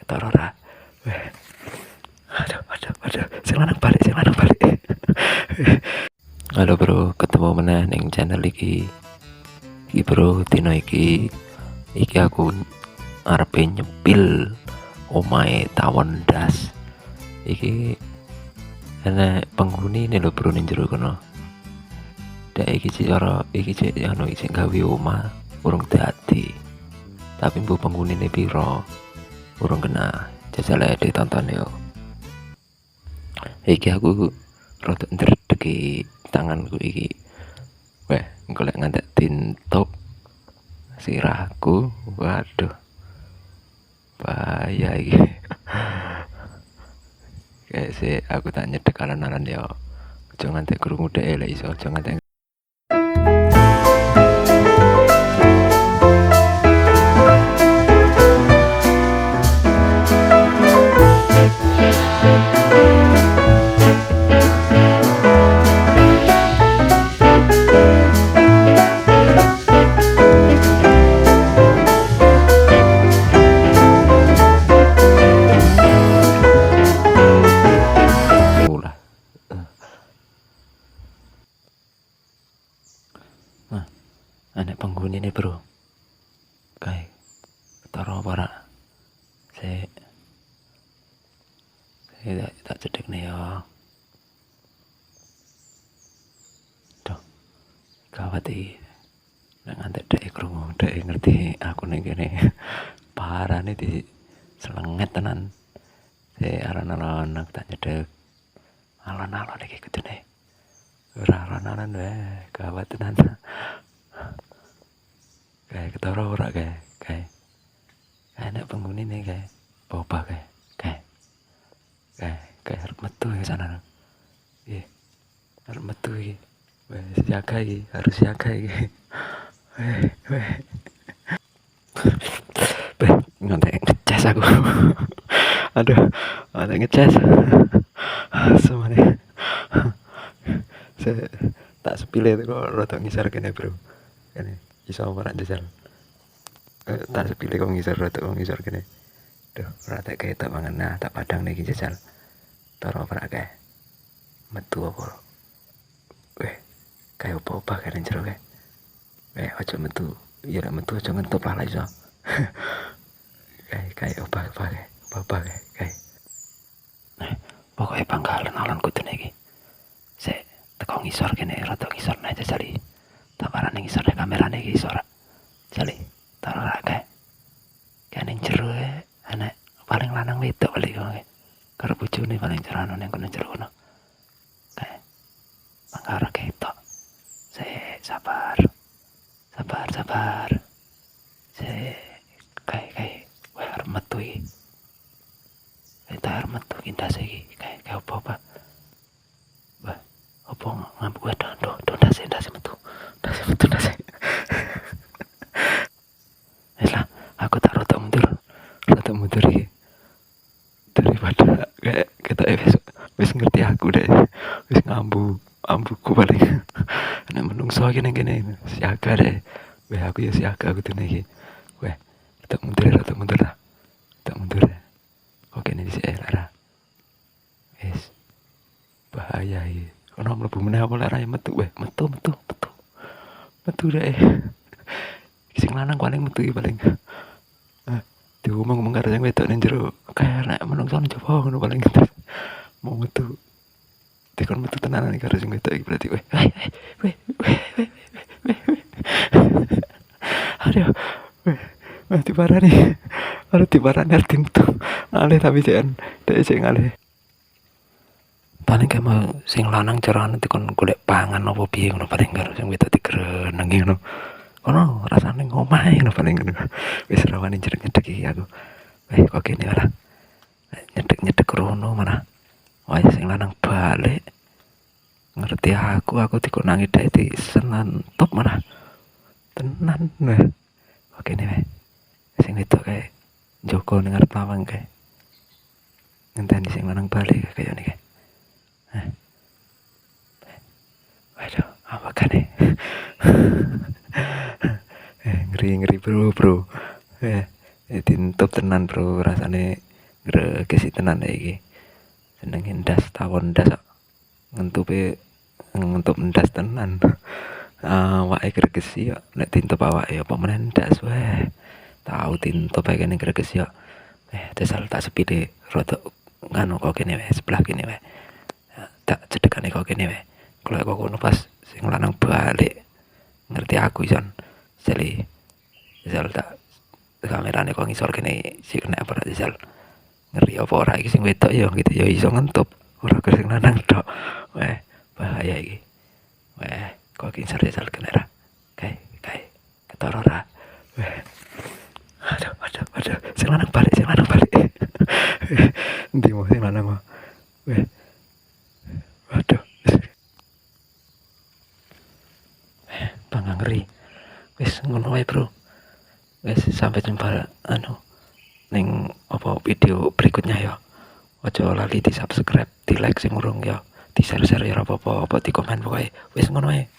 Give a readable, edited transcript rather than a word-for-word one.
ketara ora. Aduh, sing lanang balik. Halo bro, ketemu meneh ning channel iki. Iki bro, dino iki aku arepe nyepil omahe tawon das. Iki ana penghuni nih lho bro ning jero kono. Dek iki cara iki iki gawe omah urung dadi. Tapi mbok penggunine piro? Urung kena. Jajal ae ditonton yo. Iki aku rada ndredeg tanganku iki. Weh, golek ngantek tintok sirahku. Waduh. Bahaya iki. Kayak sih aku tak nyedek alon-alon yo. Aja ngantek krungu dhek lek iso, aja ngantek anak penghuni nih bro. Kayak ketara apa rak? Saya tak cedek nih ya. Duh, gawat iki. Nek ngantek dhek krungu, dhek ngerti aku ning kene. Parane di selenget tenan. Alon-alon aku tak nyedek. Alon-alon iki kudune. Ora alon-alon wae, gawat tenan. Kayak ketara ora kayak enak penghuni nih kayak boba kayak harus metu ya sana. Iya, harus metu iki. Harus siaga iki. Ngantek ngecas aku. Aduh, ngantek ngecas. Semane. Saya tak sepile kok rada ngisor kene, bro. Kene iso ora jajal. Tak sepile kok ngisor kene. Duh, ora tak ketok mangan. Nah, tak padang niki jajal. Taro ora kae. Metu apa? Weh, kayak apa kene jero kae. Aja metu. Ya nek metu aja ngentop lah iso. Kayak apa kayak. Nah, pokoknya pangkalan alon kudune iki. Sik teko ngisor kene rada ngisor aja jali. Taparane ngisor kamerane iki iso ora. Jali, taro ora kae. Kene jero anak paling lanang wedok bali kowe. Karo bojone paling cerano ning kono jero kono. Kae. Mangkara ketok. Sik sabar. Kayak arep metu iki. Kita arep metu kindas iki. Kayak apa? Bah, apa ngambu ndase metu. Ndase. Wis lah, aku tak rada mundur iki. Daripada kayak kita wis ngerti aku deh. Wis ambuku paling. Nek menungso iki ning kene siaga deh. Weh aku ya siaga aku dene iki. Weh, tak mundur lah. Tak mundur. Oke nih si Lara. Wis. Bahaya iki. Ono mlebu meneh apa lek metu weh. Metu. Metu deh. Sing lanang paling metu iki paling. Diomong karo sing wedok ning jero. Kayak nek menungso nang jaba ngono paling mau metu. Dikon metu tenanan karo sing wedok iki berarti weh. Aduh. Diparani artim tuh ngalih tapi jangan ngalih paling kayak mau sing lanang ceran nanti kon golek pangan apa piye ngono paling karo sing wedok digreneng ngono kono rasane ngomahe ngono paling ngono wis rawani nyedek iki aku kok kene ora nyedek rono mana wae sing lanang balik ngerti aku dikonangi dhek di senan top mana tenan nah kok kene wae sing wedok kayak Joko ning arep lawang kae. Ngenteni sing lanang balik kaya ngene kae. Waduh, apa kan ngeri bro. Dintop tenan bro rasane gregesi tenan iki. Jenenge ndas tawon ndas kok. Ngentup ndas tenan. Awake gregesi kok nek tintup awake apa meneh ndas wae. Tahu tintup ae kene gregesi kok. Desal tak sepide rada nganu kok kene wae sebelah kene wae. Tak cedekane kok kene wae. Kalau kok ngono pas sing lanang balik ngerti aku ison. Jali misal tak kamerane kok ngisor kene sik kena apa misal ngeri apa ora iki sing wedok ya gitu ya iso ngentup ora sing lanang tok. Weh bahaya iki. Weh kok ngisor misal kena ra. Kae ketara ra. Weh aduh sing lanang balik ndi mau sing lanang mau. Weh waduh bangga ngeri. Wis ngono wae bro. Wis sampai jumpa ning apa video berikutnya ya. Aja lali di subscribe, di like sing urung ya, di share ya apa-apa, di komen pokoke. Wis ngono wae.